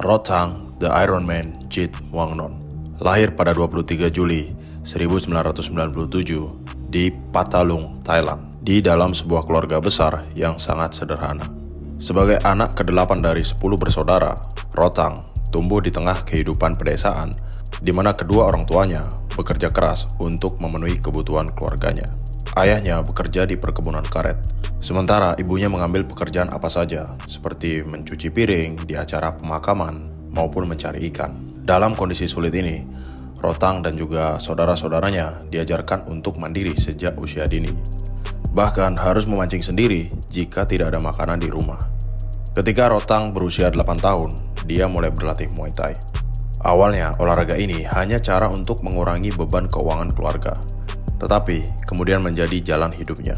Rothang, The Iron Man Jeet Wangnon, lahir pada 23 Juli 1997 di Patalung, Thailand, di dalam sebuah keluarga besar yang sangat sederhana. Sebagai anak ke-8 dari 10 bersaudara, Rothang tumbuh di tengah kehidupan pedesaan, di mana kedua orang tuanya bekerja keras untuk memenuhi kebutuhan keluarganya. Ayahnya bekerja di perkebunan karet, sementara ibunya mengambil pekerjaan apa saja, seperti mencuci piring di acara pemakaman maupun mencari ikan. Dalam kondisi sulit ini, Rothang dan juga saudara-saudaranya diajarkan untuk mandiri sejak usia dini. Bahkan harus memancing sendiri jika tidak ada makanan di rumah. Ketika Rothang berusia 8 tahun, dia mulai berlatih Muay Thai. Awalnya, olahraga ini hanya cara untuk mengurangi beban keuangan keluarga, tetapi kemudian menjadi jalan hidupnya.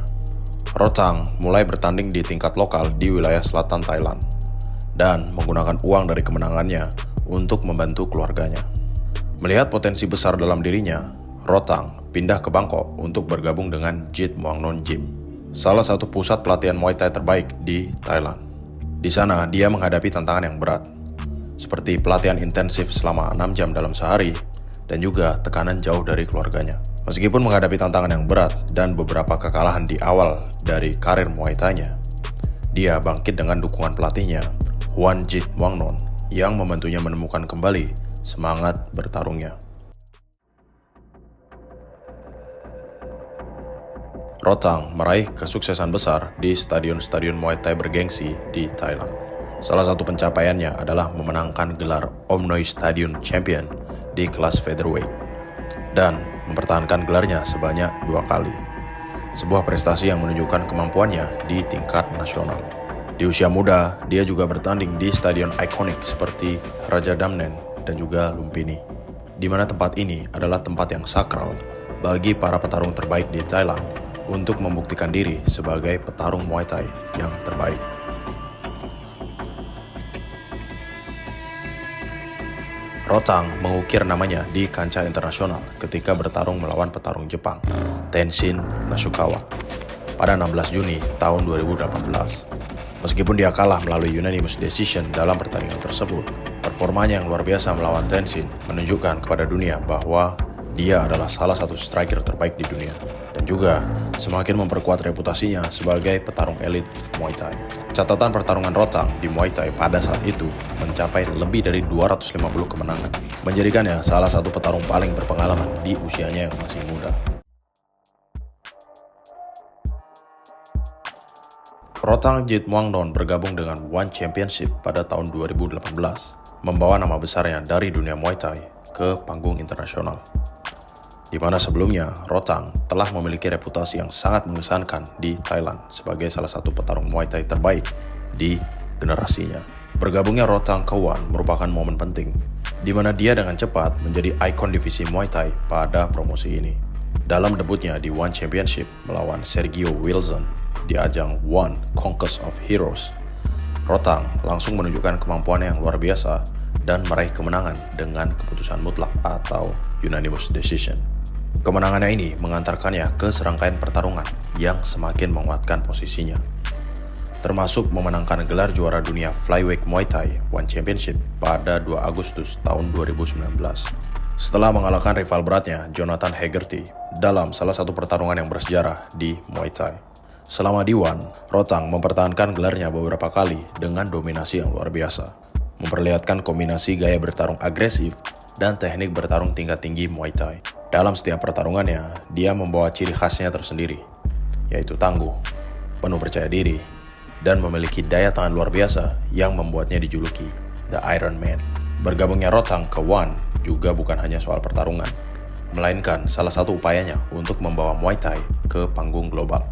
Rothang mulai bertanding di tingkat lokal di wilayah selatan Thailand dan menggunakan uang dari kemenangannya untuk membantu keluarganya. Melihat potensi besar dalam dirinya, Rothang pindah ke Bangkok untuk bergabung dengan Jeet Wangnon Gym, salah satu pusat pelatihan Muay Thai terbaik di Thailand. Di sana, dia menghadapi tantangan yang berat, seperti pelatihan intensif selama 6 jam dalam sehari, dan juga tekanan jauh dari keluarganya. Meskipun menghadapi tantangan yang berat dan beberapa kekalahan di awal dari karir Muay Thai-nya, dia bangkit dengan dukungan pelatihnya, Hwan Jeet Wangnon, yang membantunya menemukan kembali semangat bertarungnya. Rothang meraih kesuksesan besar di stadion-stadion Muay Thai bergengsi di Thailand. Salah satu pencapaiannya adalah memenangkan gelar Omnoi Stadion Champion di kelas featherweight dan mempertahankan gelarnya sebanyak 2 kali. Sebuah prestasi yang menunjukkan kemampuannya di tingkat nasional. Di usia muda, dia juga bertanding di stadion ikonik seperti Rajadamnern dan juga Lumpini, di mana tempat ini adalah tempat yang sakral bagi para petarung terbaik di Thailand untuk membuktikan diri sebagai petarung Muay Thai yang terbaik. Rothang mengukir namanya di kancah internasional ketika bertarung melawan petarung Jepang, Tenshin Nasukawa, pada 16 Juni tahun 2018. Meskipun dia kalah melalui unanimous decision dalam pertandingan tersebut, performanya yang luar biasa melawan Tenshin menunjukkan kepada dunia bahwa dia adalah salah satu striker terbaik di dunia, dan juga semakin memperkuat reputasinya sebagai petarung elit Muay Thai. Catatan pertarungan Rothang di Muay Thai pada saat itu mencapai lebih dari 250 kemenangan, menjadikannya salah satu petarung paling berpengalaman di usianya yang masih muda. Rothang Jeet Wangnon bergabung dengan One Championship pada tahun 2018, membawa nama besarnya dari dunia Muay Thai ke panggung internasional, di mana sebelumnya Rothang telah memiliki reputasi yang sangat mengesankan di Thailand sebagai salah satu petarung Muay Thai terbaik di generasinya. Bergabungnya Rothang ke One merupakan momen penting, di mana dia dengan cepat menjadi ikon divisi Muay Thai pada promosi ini. Dalam debutnya di One Championship melawan Sergio Wilson di ajang One Conquest of Heroes, Rothang langsung menunjukkan kemampuannya yang luar biasa dan meraih kemenangan dengan keputusan mutlak atau unanimous decision. Kemenangannya ini mengantarkannya ke serangkaian pertarungan yang semakin menguatkan posisinya, termasuk memenangkan gelar juara dunia Flyweight Muay Thai One Championship pada 2 Agustus tahun 2019. Setelah mengalahkan rival beratnya Jonathan Hegarty dalam salah satu pertarungan yang bersejarah di Muay Thai. Selama di One, Rothang mempertahankan gelarnya beberapa kali dengan dominasi yang luar biasa, memperlihatkan kombinasi gaya bertarung agresif dan teknik bertarung tingkat tinggi Muay Thai. Dalam setiap pertarungannya, dia membawa ciri khasnya tersendiri, yaitu tangguh, penuh percaya diri, dan memiliki daya tahan luar biasa yang membuatnya dijuluki The Iron Man. Bergabungnya Rothang ke One juga bukan hanya soal pertarungan, melainkan salah satu upayanya untuk membawa Muay Thai ke panggung global.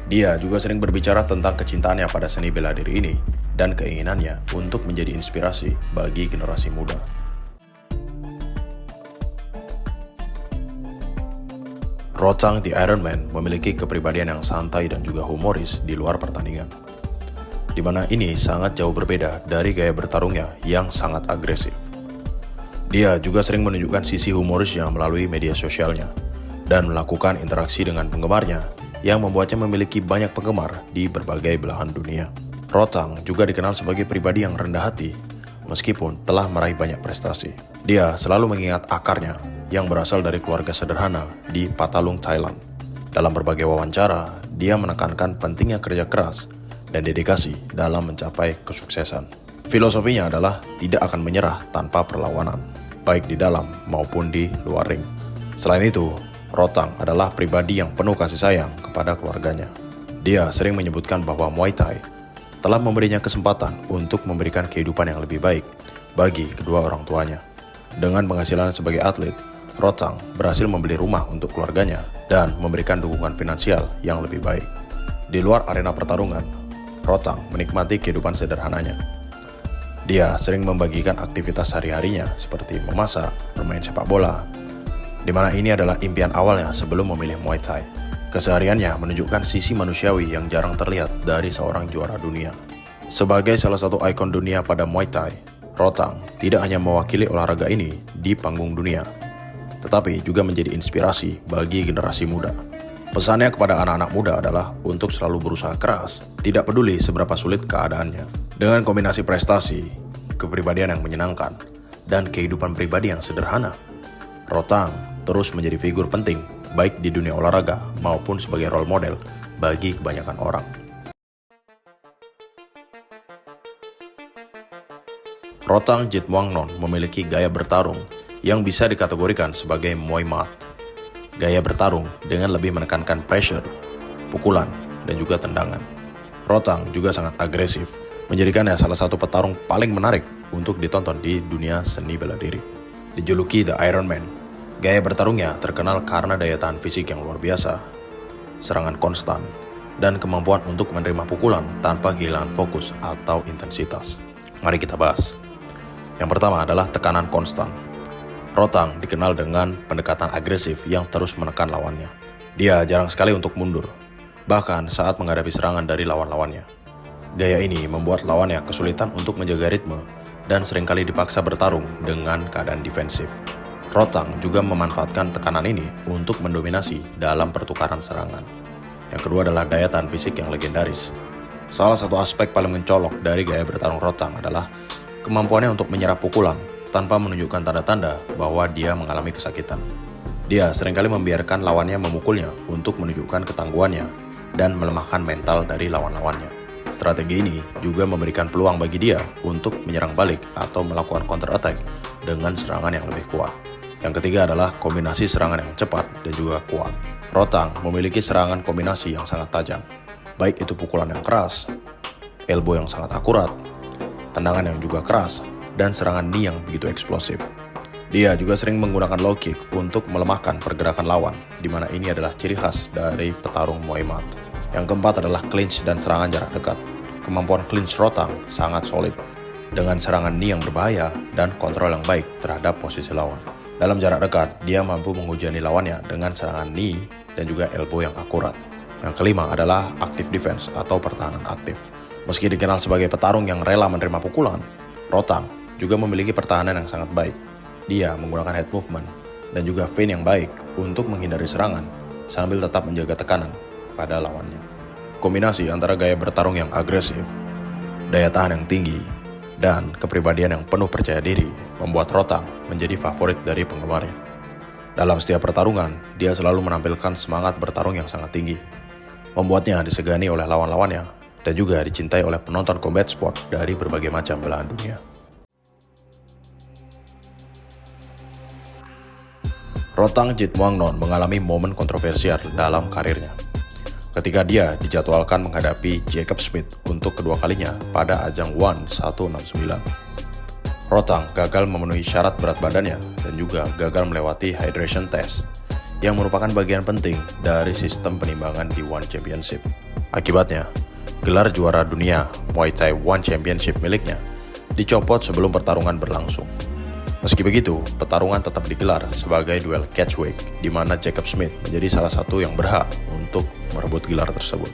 Dia juga sering berbicara tentang kecintaannya pada seni bela diri ini dan keinginannya untuk menjadi inspirasi bagi generasi muda. Rothang The Iron Man memiliki kepribadian yang santai dan juga humoris di luar pertandingan, di mana ini sangat jauh berbeda dari gaya bertarungnya yang sangat agresif. Dia juga sering menunjukkan sisi humorisnya melalui media sosialnya dan melakukan interaksi dengan penggemarnya yang membuatnya memiliki banyak penggemar di berbagai belahan dunia. Rothang juga dikenal sebagai pribadi yang rendah hati meskipun telah meraih banyak prestasi. Dia selalu mengingat akarnya yang berasal dari keluarga sederhana di Patalung, Thailand. Dalam berbagai wawancara, dia menekankan pentingnya kerja keras dan dedikasi dalam mencapai kesuksesan. Filosofinya adalah tidak akan menyerah tanpa perlawanan, baik di dalam maupun di luar ring. Selain itu, Rotang adalah pribadi yang penuh kasih sayang kepada keluarganya. Dia sering menyebutkan bahwa Muay Thai telah memberinya kesempatan untuk memberikan kehidupan yang lebih baik bagi kedua orang tuanya. Dengan penghasilan sebagai atlet, Rotang berhasil membeli rumah untuk keluarganya dan memberikan dukungan finansial yang lebih baik. Di luar arena pertarungan, Rotang menikmati kehidupan sederhananya. Dia sering membagikan aktivitas sehari-harinya seperti memasak, bermain sepak bola, di mana ini adalah impian awalnya sebelum memilih Muay Thai. Kesehariannya menunjukkan sisi manusiawi yang jarang terlihat dari seorang juara dunia. Sebagai salah satu ikon dunia pada Muay Thai, Rotang tidak hanya mewakili olahraga ini di panggung dunia, tetapi juga menjadi inspirasi bagi generasi muda. Pesannya kepada anak-anak muda adalah untuk selalu berusaha keras, tidak peduli seberapa sulit keadaannya. Dengan kombinasi prestasi, kepribadian yang menyenangkan, dan kehidupan pribadi yang sederhana, Rotang terus menjadi figur penting baik di dunia olahraga maupun sebagai role model bagi kebanyakan orang. Rotang Jitmuangnon memiliki gaya bertarung yang bisa dikategorikan sebagai Muay Mat. Gaya bertarung dengan lebih menekankan pressure, pukulan, dan juga tendangan. Rotang juga sangat agresif, menjadikannya salah satu petarung paling menarik untuk ditonton di dunia seni bela diri. Dijuluki The Iron Man, gaya bertarungnya terkenal karena daya tahan fisik yang luar biasa, serangan konstan, dan kemampuan untuk menerima pukulan tanpa kehilangan fokus atau intensitas. Mari kita bahas. Yang pertama adalah tekanan konstan. Rotang dikenal dengan pendekatan agresif yang terus menekan lawannya. Dia jarang sekali untuk mundur, bahkan saat menghadapi serangan dari lawan-lawannya. Gaya ini membuat lawannya kesulitan untuk menjaga ritme dan seringkali dipaksa bertarung dengan keadaan defensif. Rotang juga memanfaatkan tekanan ini untuk mendominasi dalam pertukaran serangan. Yang kedua adalah daya tahan fisik yang legendaris. Salah satu aspek paling mencolok dari gaya bertarung Rotang adalah kemampuannya untuk menyerap pukulan tanpa menunjukkan tanda-tanda bahwa dia mengalami kesakitan. Dia seringkali membiarkan lawannya memukulnya untuk menunjukkan ketangguhannya dan melemahkan mental dari lawan-lawannya. Strategi ini juga memberikan peluang bagi dia untuk menyerang balik atau melakukan counter attack dengan serangan yang lebih kuat. Yang ketiga adalah kombinasi serangan yang cepat dan juga kuat. Rotang memiliki serangan kombinasi yang sangat tajam, baik itu pukulan yang keras, elbow yang sangat akurat, tendangan yang juga keras, dan serangan knee yang begitu eksplosif. Dia juga sering menggunakan low kick untuk melemahkan pergerakan lawan, di mana ini adalah ciri khas dari petarung Muay Mat. Yang keempat adalah clinch dan serangan jarak dekat. Kemampuan clinch Rotang sangat solid, dengan serangan knee yang berbahaya dan kontrol yang baik terhadap posisi lawan. Dalam jarak dekat, dia mampu menghujani lawannya dengan serangan knee dan juga elbow yang akurat. Yang kelima adalah active defense atau pertahanan aktif. Meski dikenal sebagai petarung yang rela menerima pukulan, Rotang juga memiliki pertahanan yang sangat baik. Dia menggunakan head movement dan juga feint yang baik untuk menghindari serangan sambil tetap menjaga tekanan pada lawannya. Kombinasi antara gaya bertarung yang agresif, daya tahan yang tinggi, dan kepribadian yang penuh percaya diri membuat Rotang menjadi favorit dari penggemarnya. Dalam setiap pertarungan, dia selalu menampilkan semangat bertarung yang sangat tinggi, membuatnya disegani oleh lawan-lawannya dan juga dicintai oleh penonton combat sport dari berbagai macam belahan dunia. Rotang Jitmuangnon mengalami momen kontroversial dalam karirnya ketika dia dijadwalkan menghadapi Jacob Smith untuk kedua kalinya pada ajang ONE 169. Rotang gagal memenuhi syarat berat badannya dan juga gagal melewati hydration test yang merupakan bagian penting dari sistem penimbangan di ONE Championship. Akibatnya, gelar juara dunia Muay Thai ONE Championship miliknya dicopot sebelum pertarungan berlangsung. Meski begitu, pertarungan tetap digelar sebagai duel catchweight, di mana Jacob Smith menjadi salah satu yang berhak untuk merebut gelar tersebut.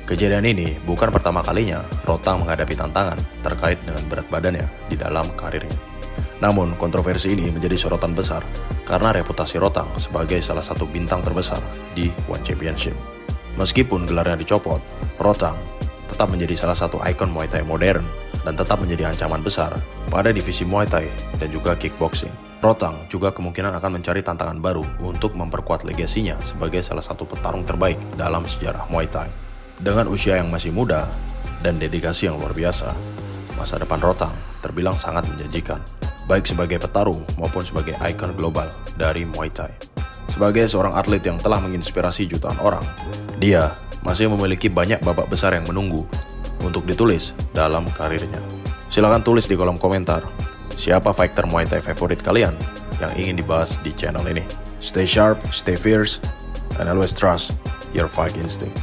Kejadian ini bukan pertama kalinya Rotang menghadapi tantangan terkait dengan berat badannya di dalam karirnya. Namun, kontroversi ini menjadi sorotan besar karena reputasi Rotang sebagai salah satu bintang terbesar di ONE Championship. Meskipun gelarnya dicopot, Rotang tetap menjadi salah satu ikon Muay Thai modern dan tetap menjadi ancaman besar pada divisi Muay Thai dan juga kickboxing. Rotang juga kemungkinan akan mencari tantangan baru untuk memperkuat legasinya sebagai salah satu petarung terbaik dalam sejarah Muay Thai. Dengan usia yang masih muda dan dedikasi yang luar biasa, masa depan Rotang terbilang sangat menjanjikan, baik sebagai petarung maupun sebagai ikon global dari Muay Thai. Sebagai seorang atlet yang telah menginspirasi jutaan orang, dia masih memiliki banyak babak besar yang menunggu untuk ditulis dalam karirnya. Silahkan tulis di kolom komentar, siapa fighter Muay Thai favorit kalian yang ingin dibahas di channel ini. Stay sharp, stay fierce, and always trust your fight instinct.